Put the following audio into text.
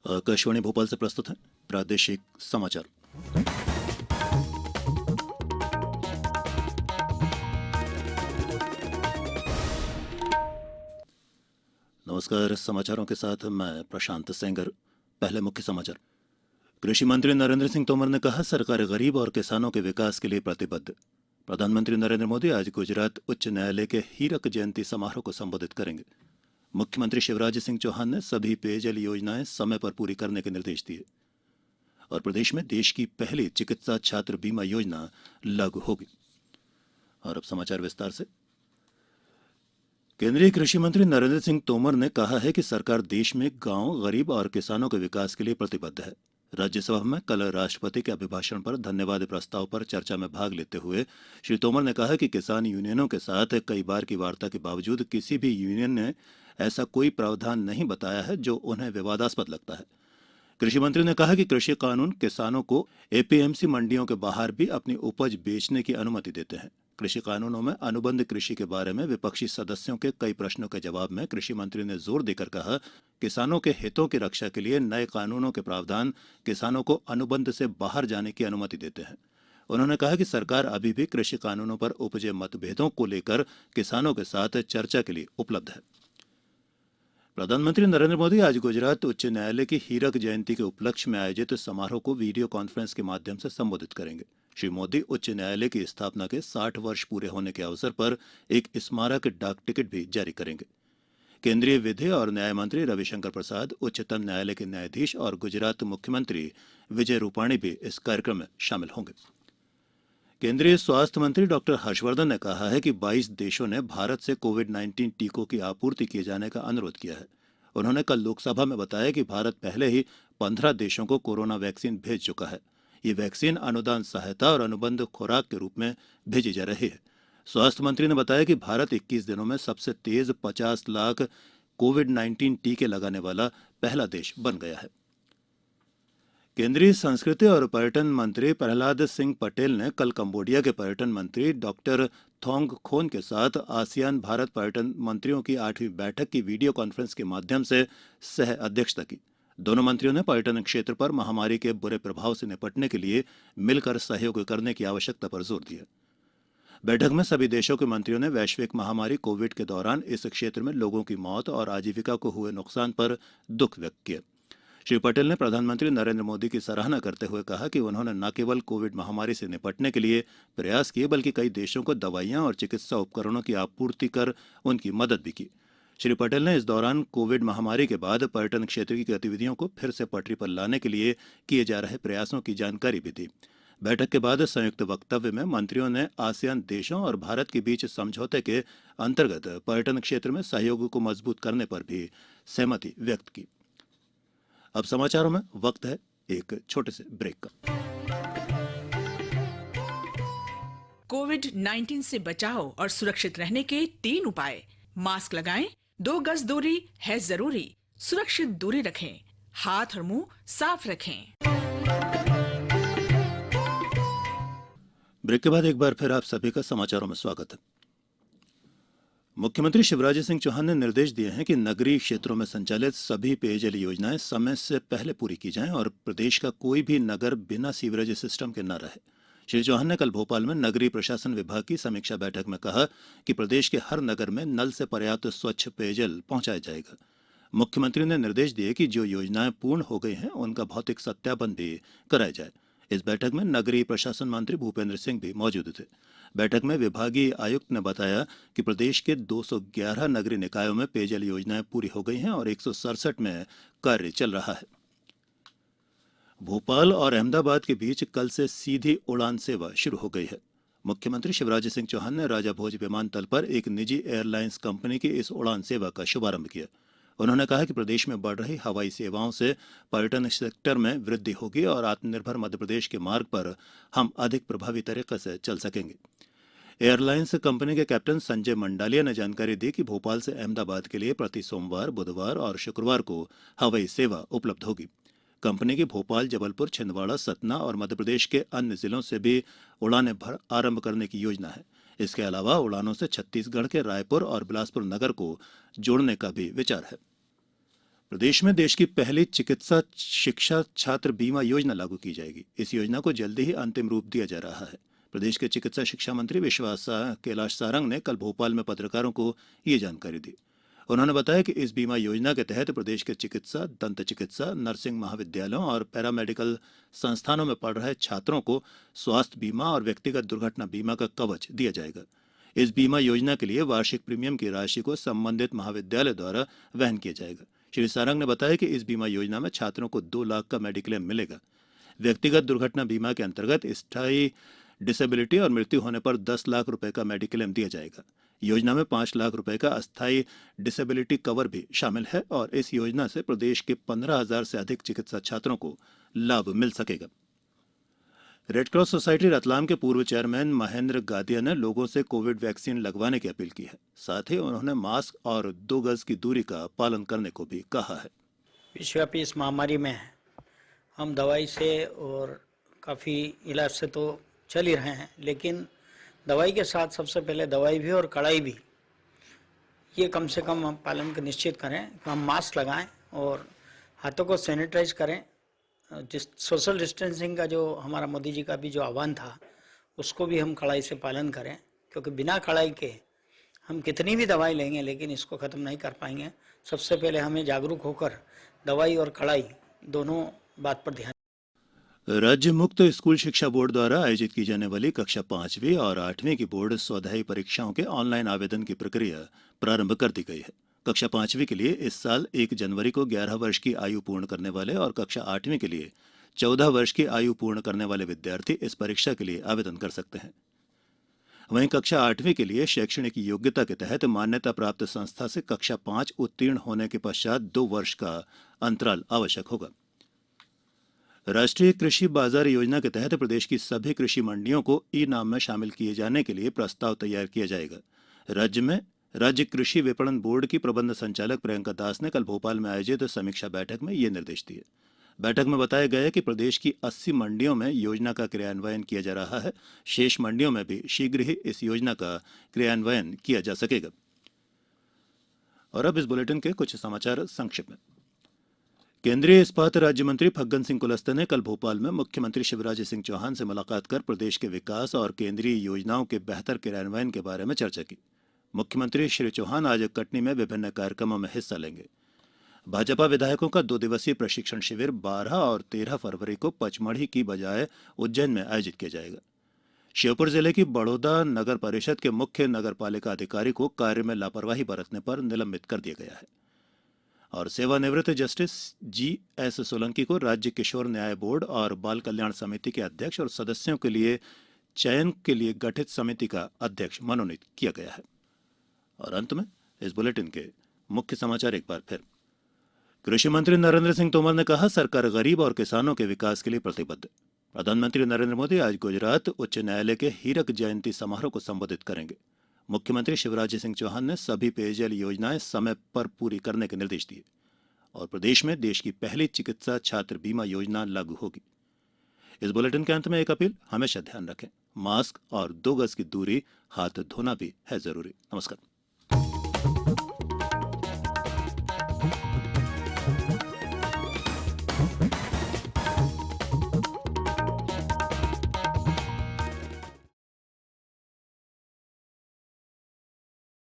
आकाशवाणी भोपाल से प्रस्तुत है प्रादेशिक समाचार। नमस्कार, समाचारों के साथ मैं प्रशांत सेंगर। पहले मुख्य समाचार। कृषि मंत्री नरेंद्र सिंह तोमर ने कहा, सरकार गरीब और किसानों के विकास के लिए प्रतिबद्ध। प्रधानमंत्री नरेंद्र मोदी आज गुजरात उच्च न्यायालय के हीरक जयंती समारोह को संबोधित करेंगे। मुख्यमंत्री शिवराज सिंह चौहान ने सभी पेयजल योजनाएं समय पर पूरी करने के निर्देश दिए और प्रदेश में देश की पहली चिकित्सा छात्र बीमा योजना लागू होगी। और अब समाचार विस्तार से। केंद्रीय कृषि मंत्री नरेंद्र सिंह तोमर ने कहा है कि सरकार देश में गांव, गरीब और किसानों के विकास के लिए प्रतिबद्ध है। राज्यसभा में कल राष्ट्रपति के अभिभाषण पर धन्यवाद प्रस्ताव पर चर्चा में भाग लेते हुए श्री तोमर ने कहा कि किसान यूनियनों के साथ कई बार की वार्ता के बावजूद किसी भी यूनियन ने ऐसा कोई प्रावधान नहीं बताया है जो उन्हें विवादास्पद लगता है। कृषि मंत्री ने कहा कि कृषि कानून किसानों को एपीएमसी मंडियों के बाहर भी अपनी उपज बेचने की अनुमति देते हैं। कृषि कानूनों में अनुबंध कृषि के बारे में विपक्षी सदस्यों के कई प्रश्नों के जवाब में कृषि मंत्री ने जोर देकर कहा, किसानों के हितों की रक्षा के लिए नए कानूनों के प्रावधान किसानों को अनुबंध से बाहर जाने की अनुमति देते हैं। उन्होंने कहा कि सरकार अभी भी कृषि कानूनों पर उपजे मतभेदों को लेकर किसानों के साथ चर्चा के लिए उपलब्ध है। प्रधानमंत्री नरेंद्र मोदी आज गुजरात उच्च न्यायालय की हीरक जयंती के उपलक्ष्य में आयोजित समारोह को वीडियो कॉन्फ्रेंस के माध्यम से संबोधित करेंगे। श्री मोदी उच्च न्यायालय की स्थापना के 60 वर्ष पूरे होने के अवसर पर एक स्मारक डाक टिकट भी जारी करेंगे। केंद्रीय विधि और न्याय मंत्री रविशंकर प्रसाद, उच्चतम न्यायालय के न्यायाधीश और गुजरात मुख्यमंत्री विजय रूपाणी भी इस कार्यक्रम में शामिल होंगे। केंद्रीय स्वास्थ्य मंत्री डॉक्टर हर्षवर्धन ने कहा है कि 22 देशों ने भारत से कोविड-19 टीकों की आपूर्ति किए जाने का अनुरोध किया है। उन्होंने कल लोकसभा में बताया कि भारत पहले ही 15 देशों को कोरोना वैक्सीन भेज चुका है। ये वैक्सीन अनुदान सहायता और अनुबंध खुराक के रूप में भेजी जा रही है। स्वास्थ्य मंत्री ने बताया कि भारत 21 दिनों में सबसे तेज 50 लाख कोविड-19 टीके लगाने वाला पहला देश बन गया है। केंद्रीय संस्कृति और पर्यटन मंत्री प्रहलाद सिंह पटेल ने कल कंबोडिया के पर्यटन मंत्री डॉक्टर थोंग खोन के साथ आसियान भारत पर्यटन मंत्रियों की 8वीं बैठक की वीडियो कॉन्फ्रेंस के माध्यम से सह अध्यक्षता की। दोनों मंत्रियों ने पर्यटन क्षेत्र पर महामारी के बुरे प्रभाव से निपटने के लिए मिलकर सहयोग करने की आवश्यकता पर जोर दिया। बैठक में सभी देशों के मंत्रियों ने वैश्विक महामारी कोविड के दौरान इस क्षेत्र में लोगों की मौत और आजीविका को हुए नुकसान पर दुख व्यक्त किया। श्री पटेल ने प्रधानमंत्री नरेंद्र मोदी की सराहना करते हुए कहा कि उन्होंने न केवल कोविड महामारी से निपटने के लिए प्रयास किए बल्कि कई देशों को दवाइयां और चिकित्सा उपकरणों की आपूर्ति कर उनकी मदद भी की। श्री पटेल ने इस दौरान कोविड महामारी के बाद पर्यटन क्षेत्र की गतिविधियों को फिर से पटरी पर लाने के लिए किए जा रहे प्रयासों की जानकारी भी दी। बैठक के बाद संयुक्त वक्तव्य में मंत्रियों ने आसियान देशों और भारत के बीच समझौते के अंतर्गत पर्यटन क्षेत्र में सहयोग को मजबूत करने पर भी सहमति व्यक्त की। अब समाचारों में वक्त है एक छोटे से ब्रेक का। कोविड-19 से बचाव और सुरक्षित रहने के 3 उपाय। मास्क लगाएं, 2 गज दूरी है जरूरी, सुरक्षित दूरी रखें, हाथ और मुंह साफ रखें। ब्रेक के बाद एक बार फिर आप सभी का समाचारों में स्वागत है। मुख्यमंत्री शिवराज सिंह चौहान ने निर्देश दिए हैं कि नगरीय क्षेत्रों में संचालित सभी पेयजल योजनाएं समय से पहले पूरी की जाएं और प्रदेश का कोई भी नगर बिना सीवरेज सिस्टम के न रहे। श्री चौहान ने कल भोपाल में नगरीय प्रशासन विभाग की समीक्षा बैठक में कहा कि प्रदेश के हर नगर में नल से पर्याप्त स्वच्छ पेयजल पहुंचाया जाएगा। मुख्यमंत्री ने निर्देश दिए कि जो योजनाएं पूर्ण हो गई हैं उनका भौतिक सत्यापन भी कराया जाए। इस बैठक में नगरीय प्रशासन मंत्री भूपेंद्र सिंह भी मौजूद थे। बैठक में विभागीय आयुक्त ने बताया कि प्रदेश के 211 नगरीय निकायों में पेयजल योजनाएं पूरी हो गई हैं और 167 में कार्य चल रहा है। भोपाल और अहमदाबाद के बीच कल से सीधी उड़ान सेवा शुरू हो गई है। मुख्यमंत्री शिवराज सिंह चौहान ने राजा भोज विमानतल पर एक निजी एयरलाइंस कंपनी की इस उड़ान सेवा का शुभारंभ किया। उन्होंने कहा कि प्रदेश में बढ़ रही हवाई सेवाओं से पर्यटन सेक्टर में वृद्धि होगी और आत्मनिर्भर मध्यप्रदेश के मार्ग पर हम अधिक प्रभावी तरीके से चल सकेंगे। एयरलाइंस कंपनी के कैप्टन संजय मंडालिया ने जानकारी दी कि भोपाल से अहमदाबाद के लिए प्रति सोमवार, बुधवार और शुक्रवार को हवाई सेवा उपलब्ध होगी। कंपनी की भोपाल, जबलपुर, छिंदवाड़ा, सतना और मध्यप्रदेश के अन्य जिलों से भी उड़ानें आरंभ करने की योजना है। इसके अलावा उड़ानों से छत्तीसगढ़ के रायपुर और बिलासपुर नगर को जोड़ने का भी विचार है। प्रदेश में देश की पहली चिकित्सा शिक्षा छात्र बीमा योजना लागू की जाएगी। इस योजना को जल्दी ही अंतिम रूप दिया जा रहा है। प्रदेश के चिकित्सा शिक्षा मंत्री विश्वास कैलाश सारंग ने कल भोपाल में पत्रकारों को ये जानकारी दी। उन्होंने बताया कि इस बीमा योजना के तहत प्रदेश के चिकित्सा, दंत चिकित्सा, नर्सिंग महाविद्यालयों और पैरामेडिकल संस्थानों में पढ़ रहे छात्रों को स्वास्थ्य बीमा और व्यक्तिगत दुर्घटना बीमा का कवच दिया जाएगा। इस बीमा योजना के लिए वार्षिक प्रीमियम की राशि को संबंधित महाविद्यालय द्वारा वहन किया जाएगा। श्री सारंग ने बताया कि इस बीमा योजना में छात्रों को 2 लाख का मेडिक्लेम मिलेगा। व्यक्तिगत दुर्घटना बीमा के अंतर्गत स्थायी डिसेबिलिटी और मृत्यु होने पर 10 लाख रुपए का मेडिक्लेम दिया जाएगा। योजना में 5 लाख रुपए का अस्थायी डिसेबिलिटी कवर भी शामिल है और इस योजना से प्रदेश के 15,000 से अधिक चिकित्सा छात्रों को लाभ मिल सकेगा। रेडक्रॉस सोसाइटी रतलाम के पूर्व चेयरमैन महेंद्र गादिया ने लोगों से कोविड वैक्सीन लगवाने की अपील की है। साथ ही उन्होंने मास्क और 2 गज की दूरी का पालन करने को भी कहा है। विश्वव्यापी इस महामारी में हम दवाई से और काफ़ी इलाज से तो चल ही रहे हैं, लेकिन दवाई के साथ सबसे पहले दवाई भी और कड़ाई भी, ये कम से कम हम पालन का निश्चित करें। हम मास्क लगाएं और हाथों को सैनिटाइज करें। जिस सोशल डिस्टेंसिंग का जो हमारा मोदी जी का भी जो आह्वान था, उसको भी हम कड़ाई से पालन करें, क्योंकि बिना कड़ाई के हम कितनी भी दवाई लेंगे लेकिन इसको ख़त्म नहीं कर पाएंगे। सबसे पहले हमें जागरूक होकर दवाई और कड़ाई दोनों बात पर ध्यान। राज्य मुक्त स्कूल शिक्षा बोर्ड द्वारा आयोजित की जाने वाली कक्षा 5वीं और 8वीं की बोर्ड स्वाध्यायी परीक्षाओं के ऑनलाइन आवेदन की प्रक्रिया प्रारंभ कर दी गई है। कक्षा 5वीं के लिए इस साल 1 जनवरी को 11 वर्ष की आयु पूर्ण करने वाले और कक्षा 8वीं के लिए 14 वर्ष की आयु पूर्ण करने वाले विद्यार्थी इस परीक्षा के लिए आवेदन कर सकते हैं। वहीं कक्षा 8वीं के लिए शैक्षणिक योग्यता के तहत मान्यता प्राप्त संस्था से कक्षा 5 उत्तीर्ण होने के पश्चात 2 वर्ष का अंतराल आवश्यक होगा। राष्ट्रीय कृषि बाजार योजना के तहत प्रदेश की सभी कृषि मंडियों को ई नाम में शामिल किए जाने के लिए प्रस्ताव तैयार किया जाएगा। राज्य कृषि विपणन बोर्ड की प्रबंध संचालक प्रियंका दास ने कल भोपाल में आयोजित समीक्षा बैठक में ये निर्देश दिए। बैठक में बताया गया कि प्रदेश की 80 मंडियों में योजना का क्रियान्वयन किया जा रहा है। शेष मंडियों में भी शीघ्र ही इस योजना का क्रियान्वयन किया जा सकेगा। और अब इस बुलेटिन के कुछ समाचार संक्षिप्त में। केंद्रीय इस्पात राज्य मंत्री फग्गन सिंह कुलस्ते ने कल भोपाल में मुख्यमंत्री शिवराज सिंह चौहान से मुलाकात कर प्रदेश के विकास और केंद्रीय योजनाओं के बेहतर क्रियान्वयन के बारे में चर्चा की। मुख्यमंत्री श्री चौहान आज कटनी में विभिन्न कार्यक्रमों में हिस्सा लेंगे। भाजपा विधायकों का 2 दिवसीय प्रशिक्षण शिविर 12 और 13 फरवरी को पचमढ़ी की बजाय उज्जैन में आयोजित किया जाएगा। श्योपुर जिले की बड़ौदा नगर परिषद के मुख्य नगर पालिका अधिकारी को कार्य में लापरवाही बरतने पर निलंबित कर दिया गया है। और सेवानिवृत्त जस्टिस GS सोलंकी को राज्य किशोर न्याय बोर्ड और बाल कल्याण समिति के अध्यक्ष और सदस्यों के लिए चयन के लिए गठित समिति का अध्यक्ष मनोनीत किया गया है। और अंत में इस बुलेटिन के मुख्य समाचार एक बार फिर। कृषि मंत्री नरेंद्र सिंह तोमर ने कहा, सरकार गरीब और किसानों के विकास के लिए प्रतिबद्ध। प्रधानमंत्री नरेंद्र मोदी आज गुजरात उच्च न्यायालय के हीरक जयंती समारोह को संबोधित करेंगे। मुख्यमंत्री शिवराज सिंह चौहान ने सभी पेयजल योजनाएं समय पर पूरी करने के निर्देश दिए। और प्रदेश में देश की पहली चिकित्सा छात्र बीमा योजना लागू होगी। इस बुलेटिन के अंत में एक अपील, हमेशा ध्यान रखें, मास्क और 2 गज की दूरी, हाथ धोना भी है जरूरी। नमस्कार।